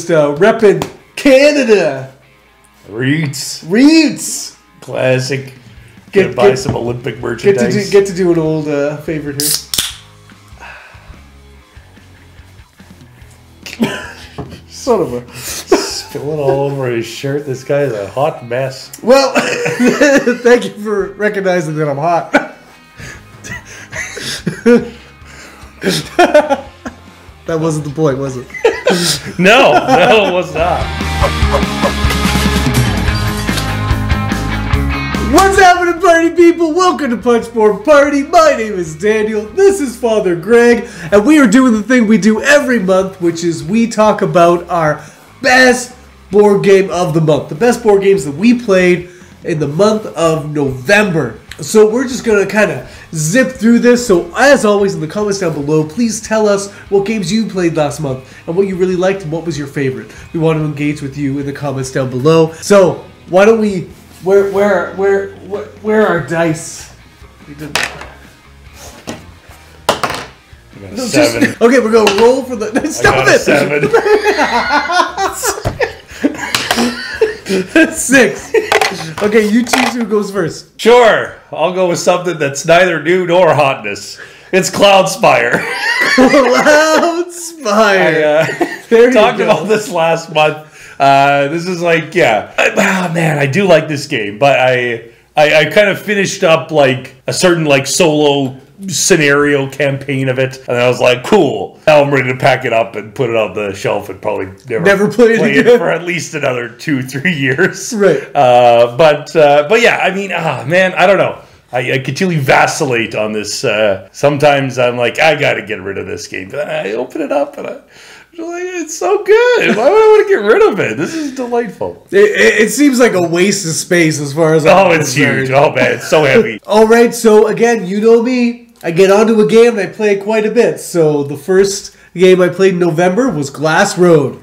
just repping Canada. Roots. Classic. Get buy some Olympic merchandise. Get to do an old favorite here. Son of a... Spilling all over his shirt. This guy is a hot mess. Well, thank you for recognizing that I'm hot. That wasn't the point, was it? No, it was not. What's happening, party people? Welcome to Punchboard Party. My name is Daniel. This is Father Greg, and we are doing the thing we do every month, which is we talk about our best board game of the month. The best board games that we played in the month of November. So we're just going to kind of zip through this. So as always, in the comments down below, please tell us what games you played last month and what you really liked and what was your favorite. We want to engage with you in the comments down below. So why don't we... Where are our dice? We did that. I got a 7. Okay, we're gonna roll for the. Stop I got it! 6. Okay, you choose who goes first. Sure, I'll go with something that's neither new nor hotness. It's Cloudspire. Cloudspire. I talked about this last month. This is like, yeah. Oh, man, I do like this game, but I kind of finished up like a certain like solo scenario campaign of it, and I was like, cool. Now I'm ready to pack it up and put it on the shelf and probably never play it for at least another 2-3 years. Right. But yeah, I mean, man, I don't know. I continually vacillate on this. Sometimes I'm like, I gotta get rid of this game. But I open it up and I'm like, it's so good. Why would I want to get rid of it? This is delightful. It seems like a waste of space as far as it's huge. Oh man, it's so heavy. All right, so again, you know me. I get onto a game and I play it quite a bit. So the first game I played in November was Glass Road.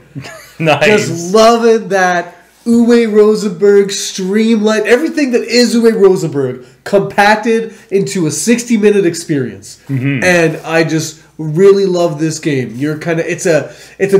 Nice. Just loving that Uwe Rosenberg streamlined everything that is Uwe Rosenberg compacted into a 60-minute experience. Mm-hmm. And I just really love this game. You're kind of it's a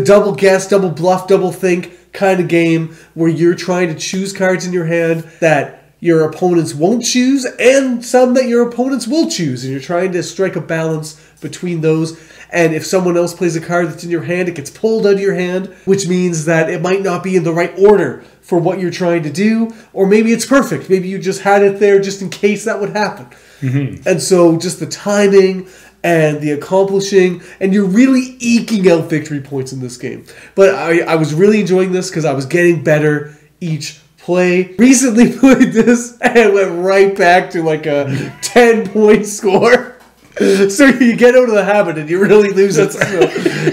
double guess, double bluff, double think kind of game where you're trying to choose cards in your hand that your opponents won't choose and some that your opponents will choose, and you're trying to strike a balance between those. And if someone else plays a card that's in your hand, it gets pulled out of your hand, which means that it might not be in the right order for what you're trying to do, or maybe it's perfect. Maybe you just had it there just in case that would happen. Mm-hmm. And so just the timing and the accomplishing, and you're really eking out victory points in this game. But I was really enjoying this because I was getting better each play. Recently played this and went right back to like a 10-point score. So you get out of the habit and you really lose it. So.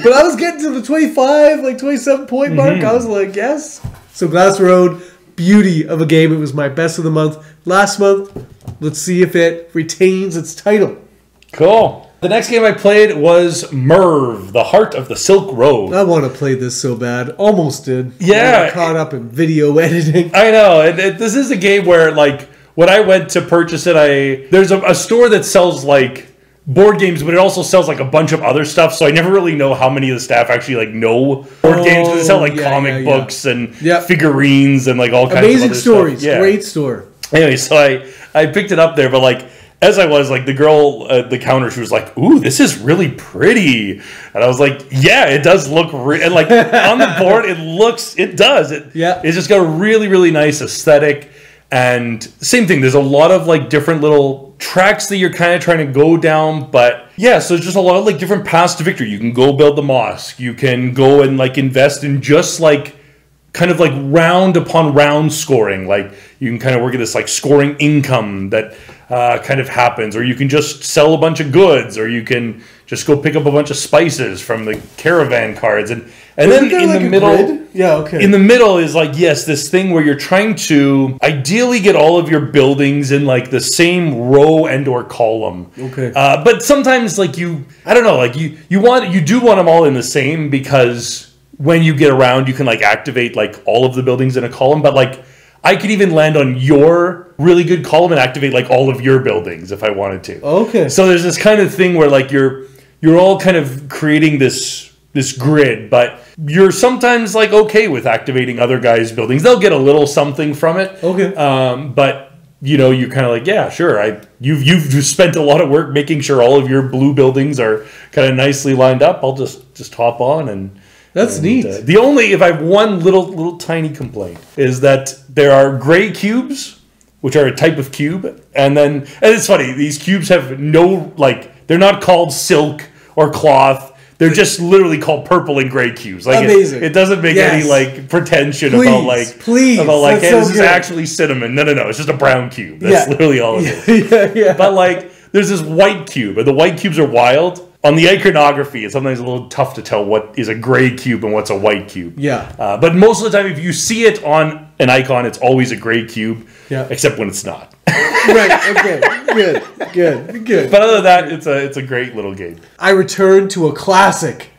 But I was getting to the 25, like 27-point mark. Mm-hmm. I was like, yes. So Glass Road, beauty of a game. It was my best of the month last month. Let's see if it retains its title. Cool. The next game I played was Merv, the Heart of the Silk Road. I want to play this so bad. Almost did. Yeah. I got caught up in video editing. I know. And this is a game where, like, when I went to purchase it, there's a store that sells, like, board games, but it also sells like a bunch of other stuff, so I never really know how many of the staff actually like know board games. They sell like comic books and figurines and like all kinds of other stories. Stuff. Yeah. Great store. Anyway, so I picked it up there, but like as I was like the girl at the counter, she was like, "Ooh, this is really pretty," and I was like, "Yeah, it does look." And like on the board, it does. It's just got a really really nice aesthetic. And same thing, there's a lot of like different little tracks that you're kind of trying to go down, but yeah, so there's just a lot of like different paths to victory. You can go build the mosque, you can go and like invest in just like kind of like round upon round scoring. Like you can kind of work at this like scoring income that kind of happens, or you can just sell a bunch of goods, or you can just go pick up a bunch of spices from the caravan cards. And then in the middle, in the middle is like, yes, this thing where you're trying to ideally get all of your buildings in like the same row and or column. Okay. But sometimes like I don't know, like you do want them all in the same, because when you get around, you can like activate like all of the buildings in a column. But like I could even land on your really good column and activate like all of your buildings if I wanted to. Okay. So there's this kind of thing where like you're all kind of creating this this grid, but you're sometimes like okay with activating other guys' buildings. They'll get a little something from it. Okay. But you know, you're kind of like, yeah, sure. You've spent a lot of work making sure all of your blue buildings are kind of nicely lined up. I'll just hop on and. That's neat. The only, if I have one little tiny complaint, is that there are gray cubes, which are a type of cube, and it's funny, these cubes have no, like, they're not called silk or cloth. They're just literally called purple and gray cubes. Like amazing. It doesn't make any like pretension about like hey, this is actually cinnamon. No, it's just a brown cube. That's literally all it is. Yeah. But like, there's this white cube, and the white cubes are wild. On the iconography, it's sometimes a little tough to tell what is a gray cube and what's a white cube. Yeah. But most of the time, if you see it on an icon, it's always a gray cube. Yeah. Except when it's not. Right. Okay. Good. But other than that, it's a great little game. I returned to a classic,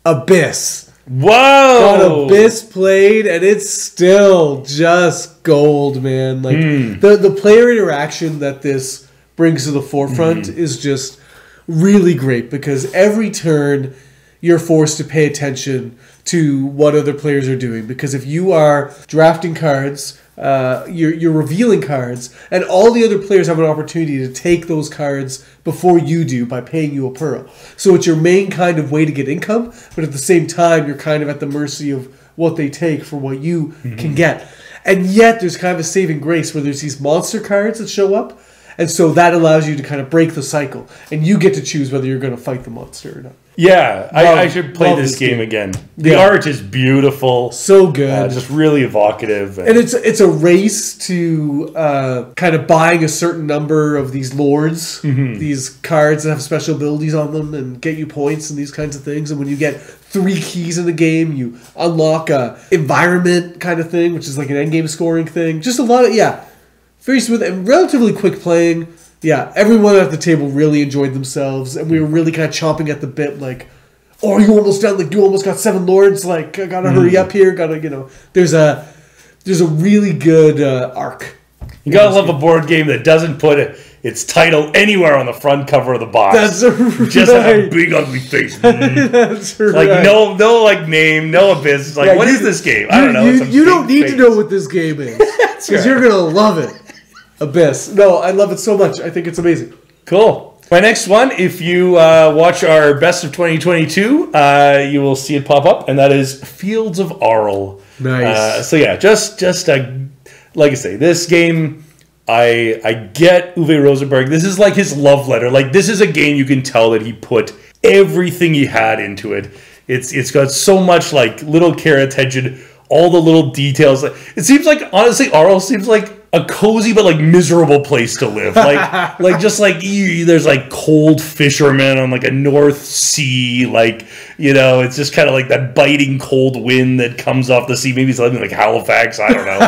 Abyss. Whoa! Got Abyss played, and it's still just gold, man. Like the player interaction that this brings to the forefront is just really great, because every turn you're forced to pay attention to what other players are doing. Because if you are drafting cards, you're revealing cards, and all the other players have an opportunity to take those cards before you do by paying you a pearl. So it's your main kind of way to get income, but at the same time, you're kind of at the mercy of what they take for what you can get. And yet, there's kind of a saving grace where there's these monster cards that show up, and so that allows you to kind of break the cycle, and you get to choose whether you're going to fight the monster or not. Yeah, I should play this game again. The art is beautiful. So good. Just really evocative. And it's a race to kind of buying a certain number of these lords, these cards that have special abilities on them and get you points and these kinds of things. And when you get 3 keys in the game, you unlock a environment kind of thing, which is like an endgame scoring thing. Just a lot of, very smooth and relatively quick playing. Yeah, everyone at the table really enjoyed themselves, and we were really kind of chomping at the bit, like, oh, are you almost done? Like, you almost got 7 lords. Like, I gotta hurry up here. There's a really good arc. You gotta love a board game that doesn't put its title anywhere on the front cover of the box. That's right. Just has a big ugly face. That's right. Like no like name, no abyss. It's like, what is this game? I don't know. You don't need to know what this game is, because you're gonna love it. Abyss. No, I love it so much. I think it's amazing. Cool. My next one, if you watch our Best of 2022, you will see it pop up, and that is Fields of Arle. Nice. So yeah, just like I say, this game, I get Uwe Rosenberg. This is like his love letter. Like, this is a game you can tell that he put everything he had into it. It's got so much like little care attention, all the little details. It seems like, honestly, Arle seems like a cozy but like miserable place to live. Like just like there's like cold fishermen on like a North Sea. Like, you know, it's just kind of like that biting cold wind that comes off the sea. Maybe something like Halifax. I don't know.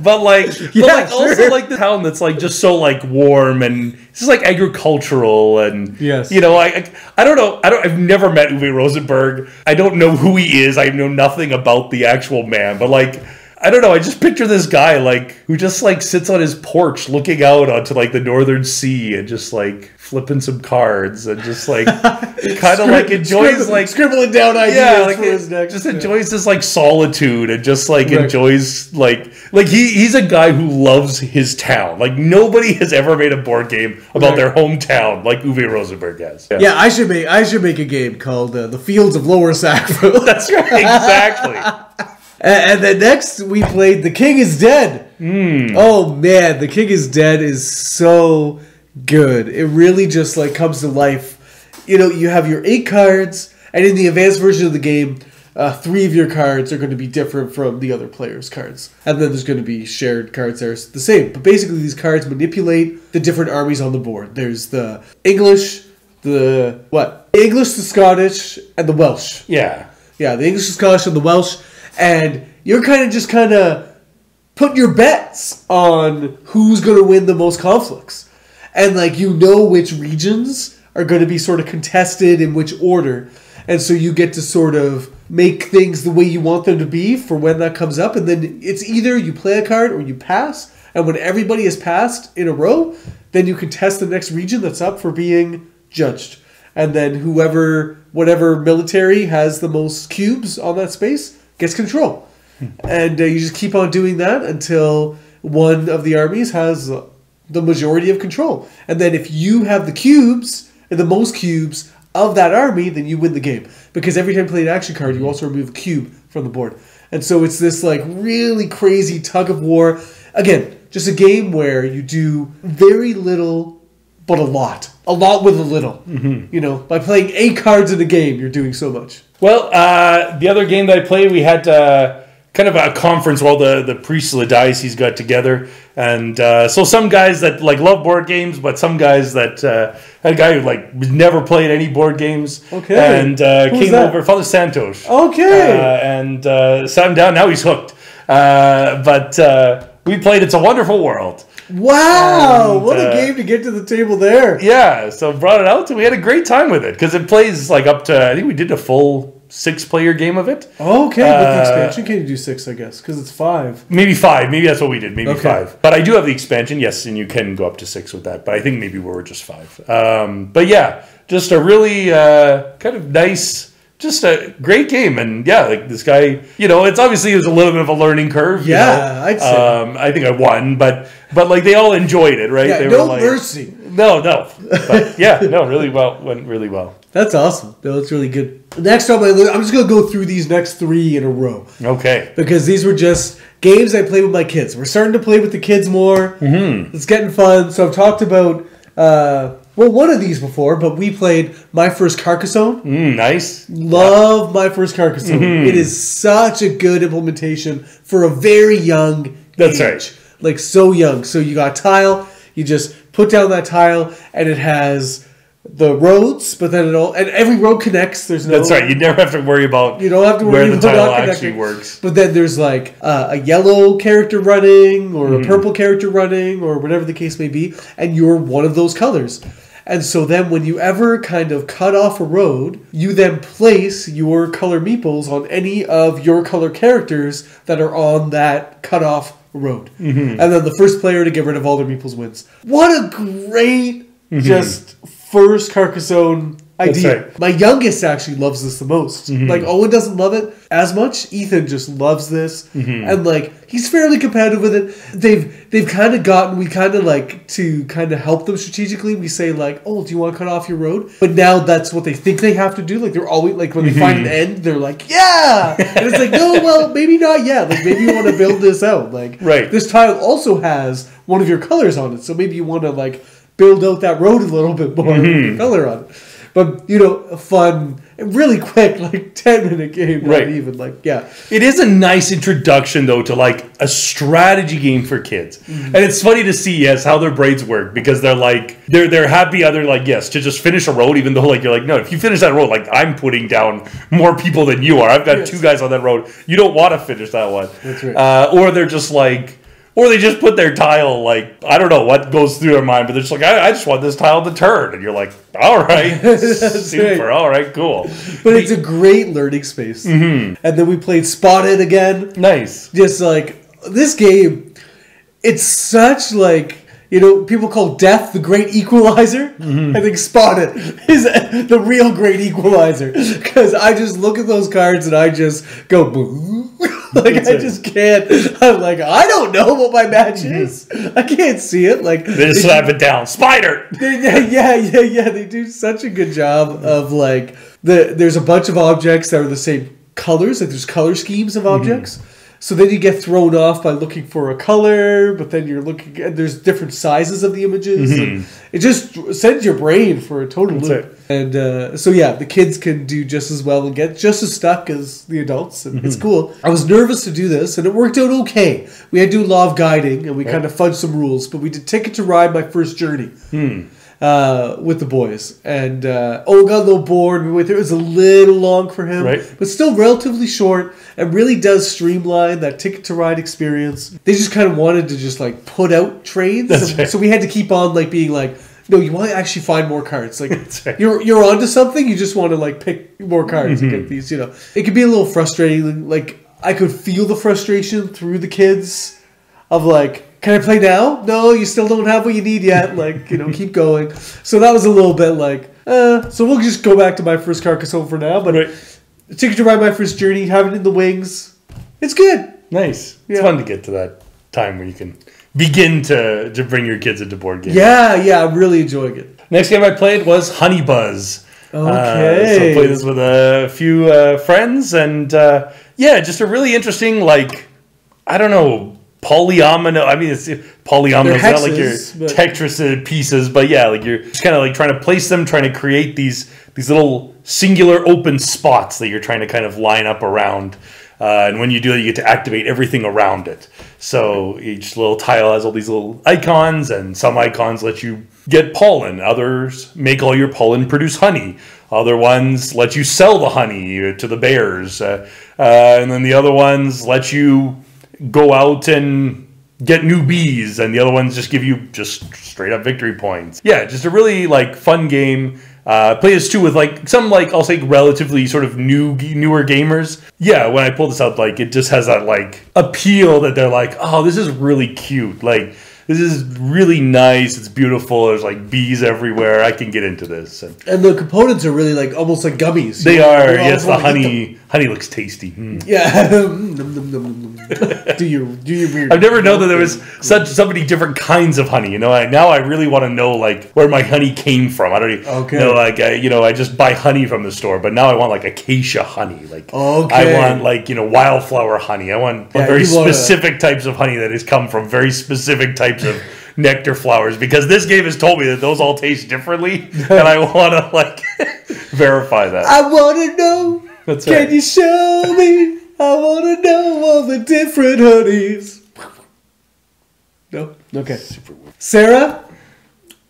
But also like the town that's like just so like warm and it's just like agricultural and you know, I don't know. I've never met Uwe Rosenberg. I don't know who he is. I know nothing about the actual man. But like, I don't know, I just picture this guy, like, who just, like, sits on his porch looking out onto, like, the northern sea and just, like, flipping some cards and just, like, kind of, like, enjoys, like... Scribbling down ideas for his next... Just enjoys this, like, solitude and just, like, enjoys, like... Like, he's a guy who loves his town. Like, nobody has ever made a board game about their hometown like Uwe Rosenberg has. Yeah, I should make a game called The Fields of Lower Sackville. That's right, exactly. And then next we played The King is Dead. Oh man, The King is Dead is so good. It really just like comes to life. You know, you have your 8 cards, and in the advanced version of the game, 3 of your cards are going to be different from the other player's cards. And then there's going to be shared cards that are the same. But basically these cards manipulate the different armies on the board. There's the English, the Scottish, and the Welsh. Yeah. Yeah, the English, the Scottish, and the Welsh. And you're kind of putting your bets on who's going to win the most conflicts. And, like, you know which regions are going to be sort of contested in which order. And so you get to sort of make things the way you want them to be for when that comes up. And then it's either you play a card or you pass. And when everybody has passed in a row, then you contest the next region that's up for being judged. And then whoever whatever military has the most cubes on that space gets control. And you just keep on doing that until one of the armies has the majority of control. And then if you have the cubes, and the most cubes of that army, then you win the game. Because every time you play an action card, you also remove a cube from the board. And so it's this like really crazy tug of war. Again, just a game where you do very little, but a lot. A lot with a little. You know, by playing 8 cards in a game, you're doing so much. Well, the other game that I played, we had kind of a conference where all the priests of the diocese got together. And so some guys that like love board games, but some guys that had a guy who like never played any board games. Okay. And came over, Father Santos. Okay. And sat him down. Now he's hooked. But we played It's a Wonderful World. Wow, And, what a game to get to the table there. Yeah, so brought it out and we had a great time with it because it plays like up to, I think we did a full 6-player game of it. Okay, with the expansion, can you do 6, I guess, because it's 5. Maybe 5. Maybe that's what we did. Maybe Okay. 5. But I do have the expansion, yes, and you can go up to 6 with that. But I think maybe we were just 5. But yeah, just a really kind of nice, just a great game. And yeah, like this guy, you know, it's obviously it was a little bit of a learning curve. Yeah, you know? I'd say. I think I won, but like they all enjoyed it, right? Yeah, They no were like, mercy. No. But yeah, no, really well. Went really well. That's awesome. No, it's really good. Next up, I'm just going to go through these next 3 in a row. Okay. Because these were just games I played with my kids. We're starting to play with the kids more. Mm-hmm. It's getting fun. So I've talked about, one of these before, but we played My First Carcassonne. Nice. Love My First Carcassonne. Mm-hmm. It is such a good implementation for a very young That's age. right. Like so young. So you got tile, you just put down that tile, and it has the roads, but then and every road connects. There's no. That's right. You never have to worry about. You don't have to worry where the about tile not actually connecting. works. But then there's like a yellow character running, or a purple character running, or whatever the case may be, and you're one of those colors. And so then when you ever kind of cut off a road, you then place your color meeples on any of your color characters that are on that cut off road. And then the first player to get rid of all their meeples wins. What a great just first Carcassonne idea. Right. My youngest actually loves this the most. Like Owen doesn't love it as much. Ethan just loves this. And like he's fairly competitive with it. They've kind of gotten, we kind of like to kind of help them strategically. We say like, oh, do you want to cut off your road? But now that's what they think they have to do. Like they're always like when they find an end, they're like, yeah. And it's like, no, well, maybe not yet. Like maybe you want to build this out. Like Right. this tile also has one of your colors on it. So maybe you want to like build out that road a little bit more with your color on it. But, you know, a fun, really quick, like 10-minute game, not Right. even, like, yeah. It is a nice introduction, though, to like a strategy game for kids, and it's funny to see, yes, how their brains work because they're like they're happy either like yes to just finish a road, even though like you're like no, if you finish that road, like I'm putting down more people than you are. I've got 2 guys on that road. You don't want to finish that one. That's right. Or they're just like. Or they just put their tile, like, I don't know what goes through their mind, but they're just like, I just want this tile to turn. And you're like, all right, super, right. all right, cool. But it's a great learning space. And then we played Spotted again. Nice. Just like, this game, it's such like, you know, people call Death the Great Equalizer. I think Spotted is the real great equalizer. Because I just look at those cards and I just go, boo. Like, I just can't. I'm like, I don't know what my match is. I can't see it. Like They just slap it down. Spider! Yeah. They do such a good job of like there's a bunch of objects that are the same colors. Like there's color schemes of objects. So then you get thrown off by looking for a color, but then you're looking and there's different sizes of the images. And it just sends your brain for a total loop. And so yeah, the kids can do just as well and get just as stuck as the adults. And it's cool. I was nervous to do this, and it worked out okay. We had to do law of guiding, and we kind of fudged some rules, but we did Ticket to Ride My First Journey. With the boys, and Owen got a little bored. We went through. It was a little long for him, but still relatively short, and really does streamline that Ticket to Ride experience. They just kind of wanted to just like put out trades, so we had to keep on like being like, no, you want to actually find more cards. Like you're onto something. You just want to like pick more cards and get these. You know, it could be a little frustrating. Like I could feel the frustration through the kids of like, can I play now? No, you still don't have what you need yet. Like, you know, keep going. So that was a little bit like, So we'll just go back to My First Carcassonne for now. But Ticket to Ride My First Journey, have it in the wings. It's good. Nice. Yeah. It's fun to get to that time where you can begin to bring your kids into board games. Yeah, I'm really enjoying it. Next game I played was Honey Buzz. Okay. So I played this with a few friends, and just a really interesting, like, I don't know, polyomino. I mean, it's polyomino. It's not like your Tetris pieces, but yeah, like you're just kind of like trying to place them, trying to create these little singular open spots that you're trying to kind of line up around. And when you do that, you get to activate everything around it. So each little tile has all these little icons, and some icons let you get pollen. Others make all your pollen produce honey. Other ones let you sell the honey to the bears. And then the other ones let you go out and get new bees. And the other ones just give you just straight up victory points. Yeah, just a really like fun game. Play this too with like some like I'll say relatively sort of newer gamers. Yeah, when I pull this out, like it just has that like appeal that they're like, oh, this is really cute. Like this is really nice. It's beautiful. There's like bees everywhere. I can get into this. And the components are really like almost like gummies. They are. Yes, the honey. Honey looks tasty. Mm. Yeah. do your weird. I've never known that there was so many different kinds of honey. You know, now I really want to know like where my honey came from. I don't even know. Like I just buy honey from the store, but now I want like acacia honey. Like I want like wildflower honey. I want very specific types of honey that has come from very specific types of nectar flowers, because this game has told me that those all taste differently, and I want to like verify that. I want to know. That's Can you show me? I want to know all the different honeys. No? Okay. Super weird. Sarah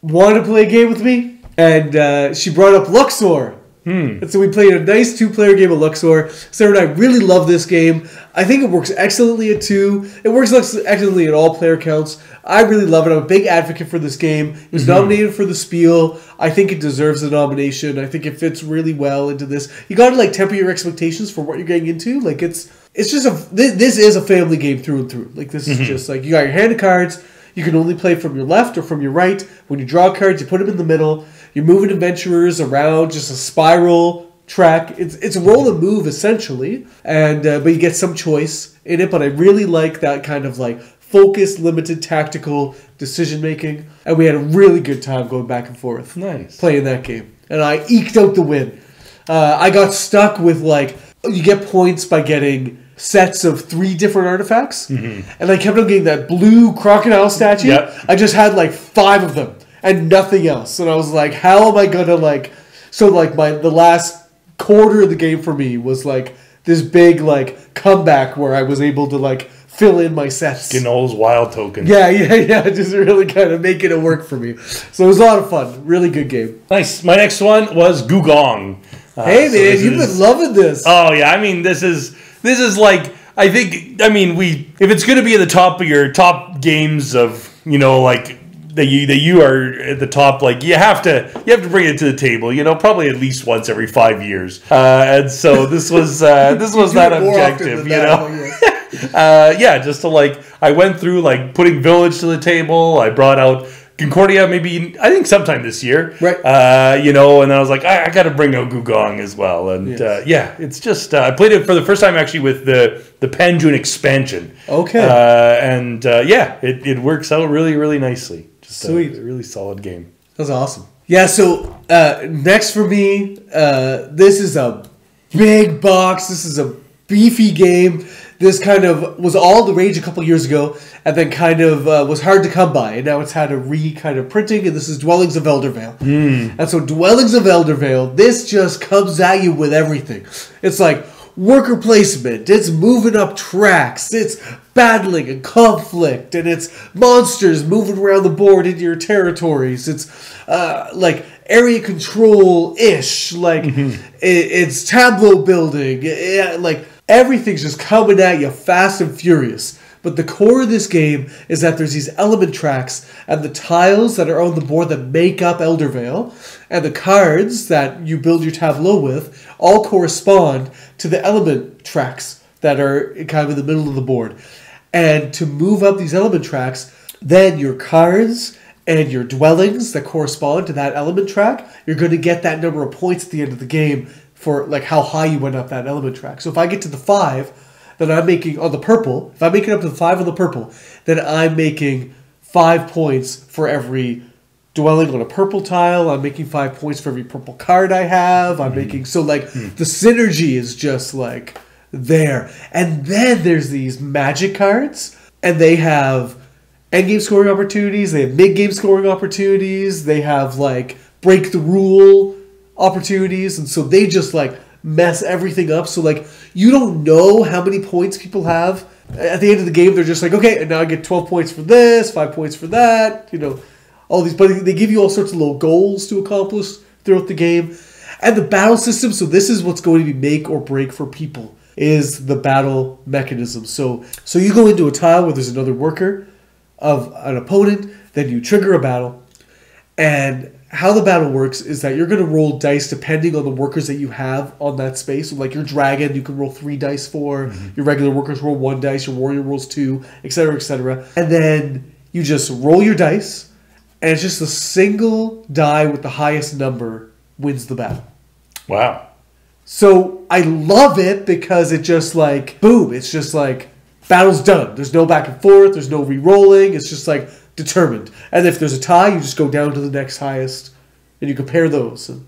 wanted to play a game with me, and she brought up Luxor. And so we played a nice 2-player game of Luxor. Sarah and I really love this game. I think it works excellently at 2. It works excellently at all player counts. I really love it. I'm a big advocate for this game. It was nominated for the Spiel. I think it deserves a nomination. I think it fits really well into this. You got to like temper your expectations for what you're getting into. Like it's just this is a family game through and through. Like this is just like you got your hand of cards. You can only play from your left or from your right. When you draw cards, you put them in the middle. You're moving adventurers around just a spiral track. It's a roll and move essentially, and but you get some choice in it. But I really like that kind of like focused, limited, tactical decision making, and we had a really good time going back and forth. Nice playing that game, and I eked out the win. I got stuck with like you get points by getting sets of 3 different artifacts, and I kept on getting that blue crocodile statue. Yep. I just had like 5 of them and nothing else, and I was like, how am I gonna like? So like the last quarter of the game for me was like this big like comeback where I was able to like fill in my sets. Getting all those wild tokens. Yeah, just really kind of making it work for me. So it was a lot of fun. Really good game. Nice. My next one was Gugong. Hey man, you've been loving this. Oh yeah, I mean this is like I mean if it's going to be at the top of your top games of like that you are at the top, like you have to bring it to the table, probably at least once every 5 years, and so this was that objective, just to like I went through like putting Village to the table. I brought out Concordia maybe I think sometime this year, right? And then I was like I got to bring out Gugong as well, and it's just I played it for the first time actually with the Panjun expansion. Okay, it works out really really nicely. Sweet. A really solid game. That's awesome. Yeah, so next for me, this is a big box. This is a beefy game. This kind of was all the rage a couple years ago, and then kind of was hard to come by, and now it's had a kind of printing, and this is Dwellings of Eldervale. And so Dwellings of Eldervale, this just comes at you with everything. It's like worker placement, it's moving up tracks, it's battling and conflict, and it's monsters moving around the board into your territories. It's like area control-ish, like it's tableau building, like everything's just coming at you fast and furious. But the core of this game is that there's these element tracks and the tiles that are on the board that make up Eldervale, and the cards that you build your tableau with all correspond to the element tracks that are kind of in the middle of the board. And to move up these element tracks, then your cards and your dwellings that correspond to that element track, you're going to get that number of points at the end of the game for like how high you went up that element track. So if I get to the 5 that I'm making on the purple, if I make it up to the 5 on the purple, then I'm making 5 points for every dwelling on a purple tile. I'm making 5 points for every purple card I have. I'm making, so like the synergy is just like there. And then there's these magic cards, and they have endgame scoring opportunities, they have mid-game scoring opportunities, they have like break the rule opportunities, and so they just like mess everything up. So like you don't know how many points people have. At the end of the game, they're just like, okay, and now I get 12 points for this, 5 points for that, you know, all these, but they give you all sorts of little goals to accomplish throughout the game. And the battle system, so this is what's going to be make or break for people, is the battle mechanism. So you go into a tile where there's another worker of an opponent, then you trigger a battle, and how the battle works is that you're going to roll dice depending on the workers that you have on that space. So like your dragon, you can roll 3 dice for, your regular workers roll 1 dice, your warrior rolls 2, etc., etc. And then you just roll your dice, and it's just a single die with the highest number wins the battle. Wow. So I love it because it just like, boom, it's just like, battle's done. There's no back and forth. There's no re-rolling. It's just like determined. And if there's a tie, you just go down to the next highest, and you compare those, and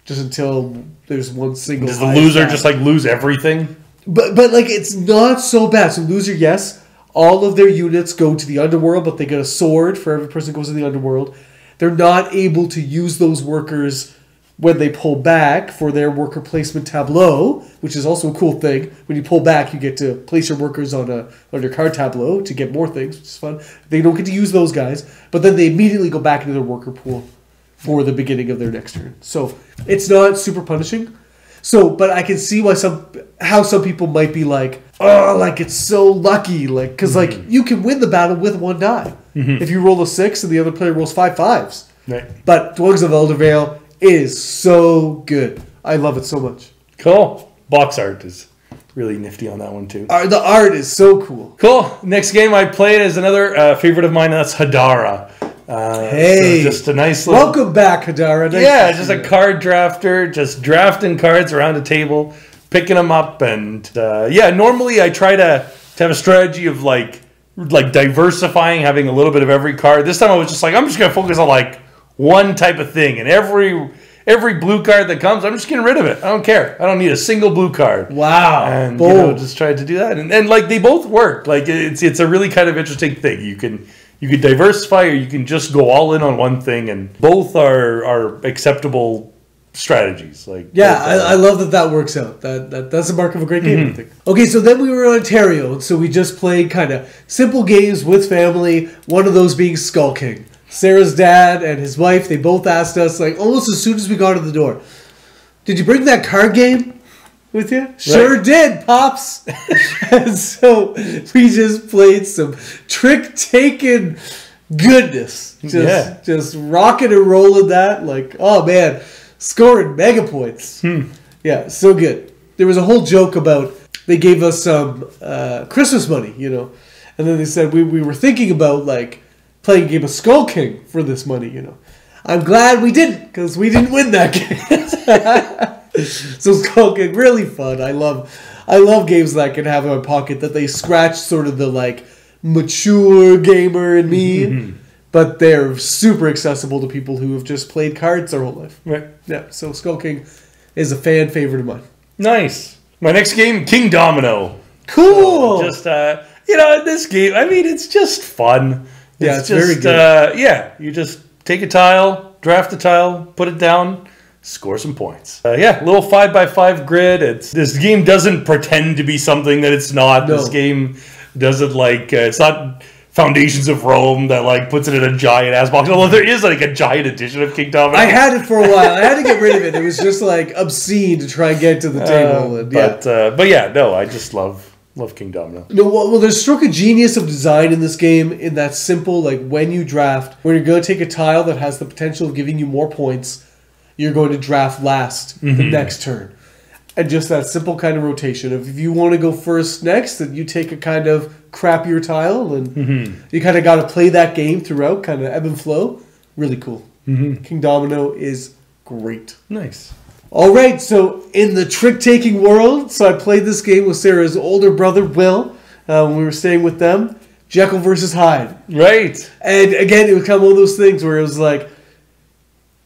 just until there's one single. Does the loser just like lose everything? But like it's not so bad. So loser, yes, all of their units go to the underworld, but they get a sword for every person who goes to the underworld. They're not able to use those workers when they pull back for their worker placement tableau, which is also a cool thing. When you pull back, you get to place your workers on your card tableau to get more things, which is fun. They don't get to use those guys, but then they immediately go back into their worker pool for the beginning of their next turn. So it's not super punishing. So, but I can see how some people might be like, oh, like it's so lucky, like because like you can win the battle with 1 die if you roll a 6 and the other player rolls 5 5s. Right. But Dwellings of Eldervale is so good. I love it so much. Cool. Box art is really nifty on that one too. The art is so cool. Cool. Next game I played is another favorite of mine. That's Hadara. Hey, so just a nice little... Welcome back, Hadara. Nice just a card drafter, just drafting cards around a table, picking them up, and normally I try to have a strategy of like diversifying, having a little bit of every card. This time I was just like, I'm just gonna focus on like one type of thing, and every blue card that comes, I'm just getting rid of it. I don't care. I don't need a single blue card. Wow. And just tried to do that, and like they both work. Like it's a really kind of interesting thing. You can diversify, or you can just go all in on one thing, and both are acceptable strategies. Like I love that works out. That's the mark of a great game, I think. Okay, so then we were in Ontario, and so we just played kind of simple games with family. One of those being Skull King. Sarah's dad and his wife, they both asked us, like, almost as soon as we got to the door, did you bring that card game with you? Right. Sure did, Pops. And so we just played some trick-taking goodness. Just rocking and rolling that. Like, oh, man, scoring mega points. Yeah, so good. There was a whole joke about they gave us some Christmas money, you know. And then they said we were thinking about, like, playing a game of Skull King for this money, you know. I'm glad we didn't, because we didn't win that game. So Skull King, really fun. I love games that I can have in my pocket that they scratch sort of the like mature gamer in me, but they're super accessible to people who have just played cards their whole life. Right. Yeah. So Skull King is a fan favorite of mine. Nice. My next game, King Domino. Cool. Just this game, I mean, it's just fun. It's very good. You just take a tile, draft a tile, put it down, score some points. Little 5x5 grid. This game doesn't pretend to be something that it's not. No. This game doesn't it's not Foundations of Rome that like puts it in a giant ass box. Although there is like a giant edition of King Domino. I had it for a while. I had to get rid of it. It was just like obscene to try and get to the table. I just love King Domino. No, well, there's stroke of genius of design in this game in that simple, like when you draft, when you're going to take a tile that has the potential of giving you more points, you're going to draft last the next turn. And just that simple kind of rotation of if you want to go first next, then you take a kind of crappier tile, and you kind of got to play that game throughout, kind of ebb and flow. Really cool. King Domino is great. Nice. All right, so in the trick-taking world, so I played this game with Sarah's older brother, Will, when we were staying with them. Jekyll versus Hyde. Right. And again, it was kind of one of those things where it was like,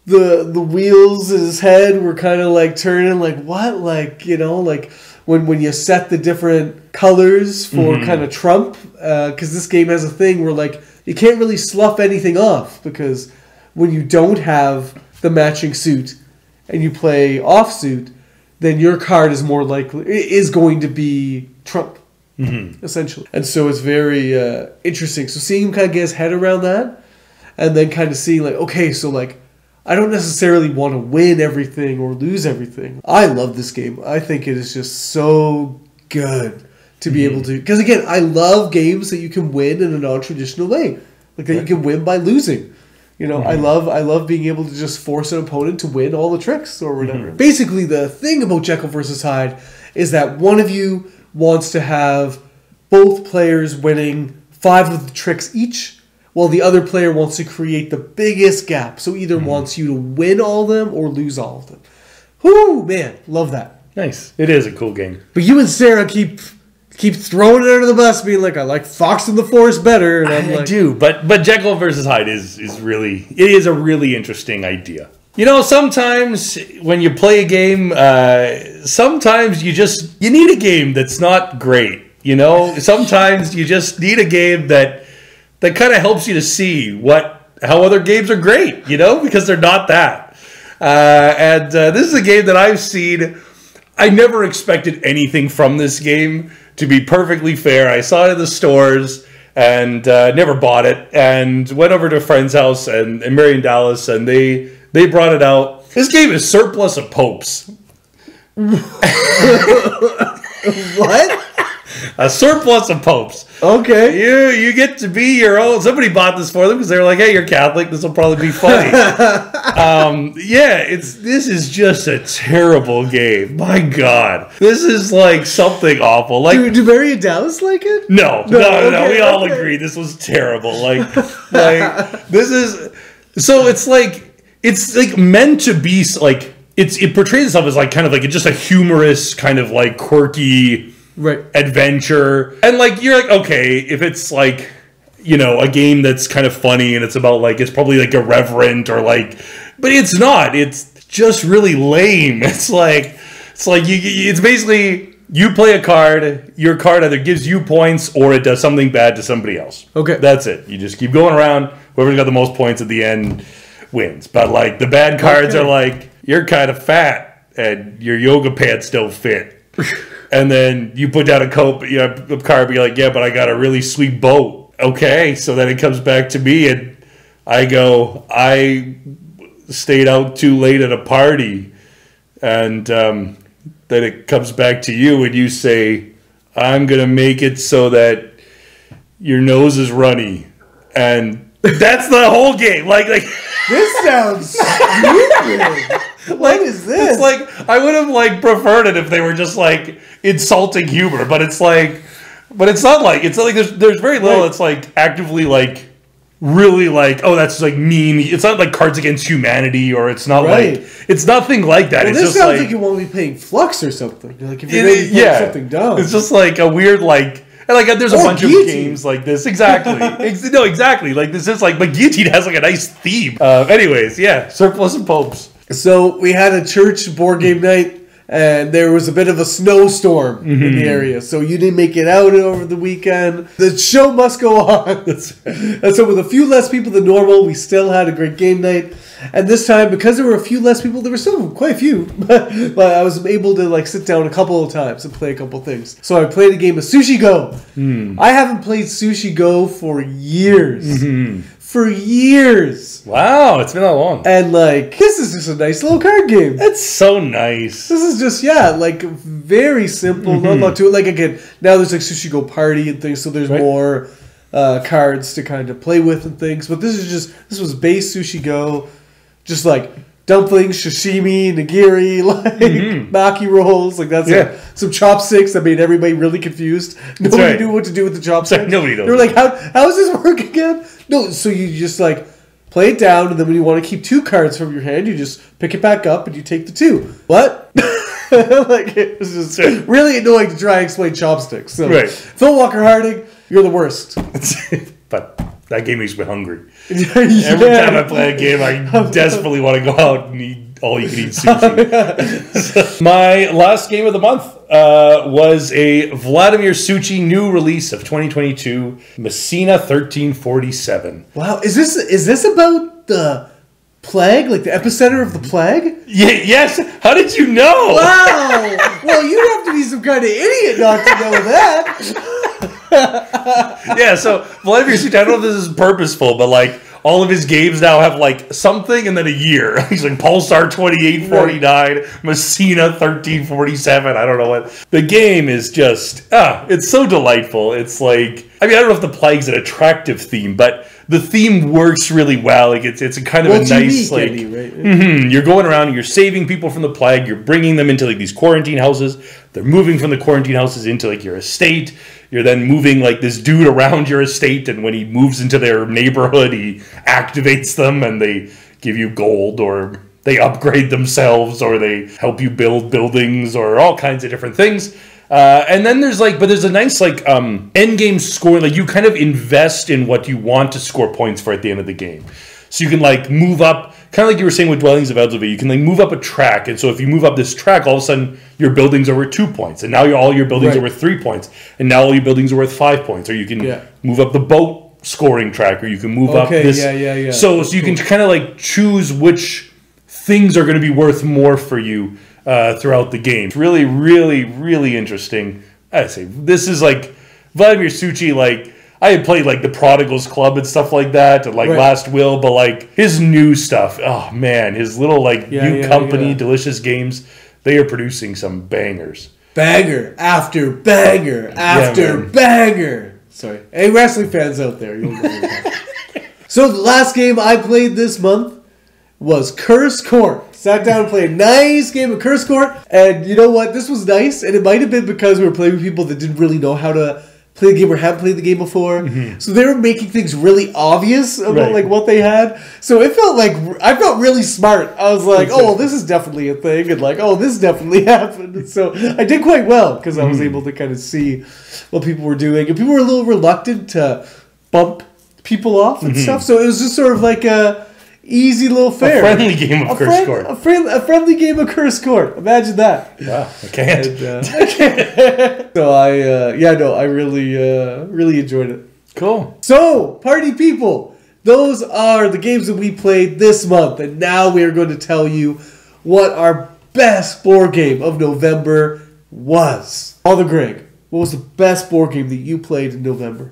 the wheels in his head were kind of like turning, like what, like, you know, like when you set the different colors for kind of trump, because this game has a thing where like you can't really slough anything off, because when you don't have the matching suit and you play offsuit, then your card is more likely is going to be trump, essentially. And so it's very interesting. So seeing him kind of get his head around that, and then kind of seeing like, okay, so like, I don't necessarily want to win everything or lose everything. I love this game. I think it is just so good to be able to... Because again, I love games that you can win in a non-traditional way. Like that you can win by losing. You know, I love being able to just force an opponent to win all the tricks or whatever. Basically, the thing about Jekyll versus Hyde is that one of you wants to have both players winning 5 of the tricks each, while the other player wants to create the biggest gap. So either wants you to win all of them or lose all of them. Whoo, man, love that. Nice. It is a cool game. But you and Sarah keep throwing it under the bus, being like, I like Fox in the Forest better. And I'm I like, do, but Jekyll versus Hyde is a really interesting idea. You know, sometimes when you play a game, sometimes you need a game that's not great. You know, sometimes you just need a game that kind of helps you to see how other games are great, you know, because they're not that. And this is a game that I've seen. I never expected anything from this game, to be perfectly fair. I saw it in the stores and never bought it, and went over to a friend's house and Marion Dallas, and they brought it out. This game is Surplus of Popes. what? A surplus of popes. Okay. You get to be your own. Somebody bought this for them because they were like, hey, you're Catholic. This will probably be funny. This is just a terrible game. My God. This is like something awful. Like, do Mary and Dallas like it? No. Okay, We all agree this was terrible. Like this is... So it's like meant to be like... It portrays itself as like kind of like just a humorous kind of like quirky... Right. Adventure. And like you're like, okay, if it's like, you know, a game that's kind of funny and it's about like, it's probably like irreverent or like, but it's not. It's just really lame. It's basically you play a card, your card either gives you points or it does something bad to somebody else. Okay. That's it. You just keep going around. Whoever's got the most points at the end wins. But like the bad cards are like, you're kind of fat and your yoga pants don't fit. And then you put down a card, be like, yeah, but I got a really sweet boat. Okay, so then it comes back to me, and I go, I stayed out too late at a party, and then it comes back to you, and you say, I'm gonna make it so that your nose is runny, and that's the whole game. Like this sounds stupid. What is this? It's like I would have like preferred it if they were just like insulting humor, but it's not like there's very little that's like actively like really like, oh, that's like mean. It's not like Cards Against Humanity, or it's not like it's nothing like that. Well, it's this just sounds like you want to be playing Flux or something. Like if you're something dumb. It's just like a weird like. And like there's a bunch Guillotine. of games like this. Exactly. No, exactly. Like this is like, but Guillotine has like a nice theme. Anyways, yeah, Surplus of Popes. So we had a church board game night, and there was a bit of a snowstorm in the area. So you didn't make it out over the weekend. The show must go on. And so with a few less people than normal, we still had a great game night. And this time, because there were a few less people, there were still quite a few, but I was able to like sit down a couple of times and play a couple of things. So I played a game of Sushi Go. I haven't played Sushi Go for years. For years. Wow, it's been that long. And like, this is just a nice little card game. That's so nice. This is just, like very simple, not a lot to it. Like again, now there's like Sushi Go Party and things, so there's more cards to kind of play with and things. But this was base Sushi Go. Just like dumplings, sashimi, nigiri, like maki rolls. Like that's some chopsticks that made everybody really confused. Nobody knew what to do with the chopsticks. Nobody knows. They were like, how does this work again? No, so you just like play it down, and then when you want to keep 2 cards from your hand, you just pick it back up and you take the 2. What? Like, it was just really annoying to try and explain chopsticks. So, Phil Walker Harding, you're the worst. But that game makes me hungry. Every time I play a game, I desperately want to go out and eat all you can eat sushi. My last game of the month was a Vladimir Suchy new release of 2022, Messina 1347. Wow, is this about the plague, like the epicenter of the plague? Yes. How did you know? Wow. Well, you have to be some kind of idiot not to know that. Yeah. So Vladimir Suchy, I don't know if this is purposeful, but like all of his games now have like something and then a year. He's like Pulsar 2849, Messina 1347. I don't know what. The game is just it's so delightful. It's like, I mean, I don't know if the plague's an attractive theme, but the theme works really well. Like it's a kind of a nice unique, like right? You're going around and you're saving people from the plague. You're bringing them into like these quarantine houses. They're moving from the quarantine houses into like your estate. You're then moving like this dude around your estate, and when he moves into their neighborhood, he activates them, and they give you gold, or they upgrade themselves, or they help you build buildings, or all kinds of different things. And then there's a nice end game scoring. Like you kind of invest in what you want to score points for at the end of the game. So you can like move up, kind of like you were saying with Dwellings of Elderville, you can like move up a track. And so if you move up this track, all of a sudden your buildings are worth 2 points. And now all your buildings are worth 3 points. And now all your buildings are worth 5 points. Or you can move up the boat scoring track, or you can move up this. So you can kind of like choose which things are going to be worth more for you throughout the game. It's really, really, really interesting. I say this is like Vladimir Suchy. Like I had played like the Prodigals Club and stuff like that, and like Last Will, but like his new stuff. Oh man, his little like new company, Delicious Games. They are producing some bangers. Banger after banger after banger. Sorry, hey wrestling fans out there. So the last game I played this month was Curse Court. Sat down and played a nice game of Curse Court. And you know what? This was nice. And it might have been because we were playing with people that didn't really know how to play the game or hadn't played the game before. So they were making things really obvious about like what they had. So it felt like, I felt really smart. I was like, oh, well, this is definitely a thing. And like, oh, this definitely happened. And so I did quite well because I was able to kind of see what people were doing. And people were a little reluctant to bump people off and stuff. So it was just sort of like a easy little fair. A friendly game of Curse Court. A friendly game of Curse Court. Imagine that. Wow, I can't. So I really enjoyed it. Cool. So, party people, those are the games that we played this month. And now we are going to tell you what our best board game of November was. Father Greg, what was the best board game that you played in November?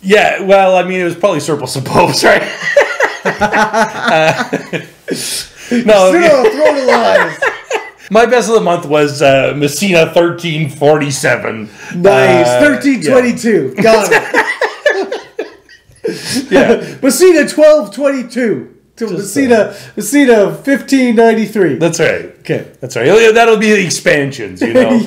Yeah, well, I mean, it was probably Surplus and Popes, right? No, throw the lines. My best of the month was Messina 1347. Nice, 1322. Yeah. Got it. Messina 1222 to Messina 1593. That's right. Okay, that's right. That'll be the expansions, you know.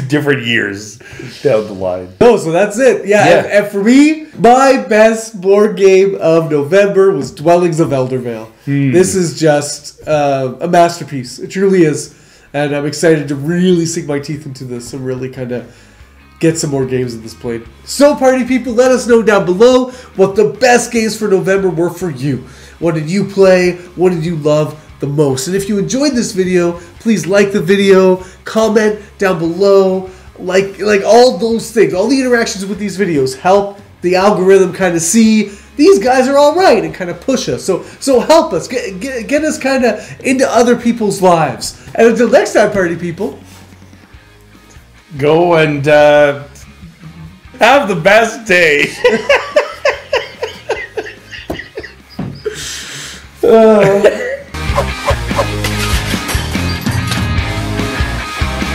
Different years down the line. Oh, so that's it. And for me, my best board game of November was Dwellings of Eldervale. This is just a masterpiece. It truly is. And I'm excited to really sink my teeth into this and really kind of get some more games of this played. So, party people, let us know down below what the best games for November were for you. What did you play? What did you love the most? And if you enjoyed this video, please like the video, comment down below, like all those things. All the interactions with these videos help the algorithm kind of see these guys are all right and kind of push us. So help us, get us kind of into other people's lives. And until next time, party people, go and have the best day.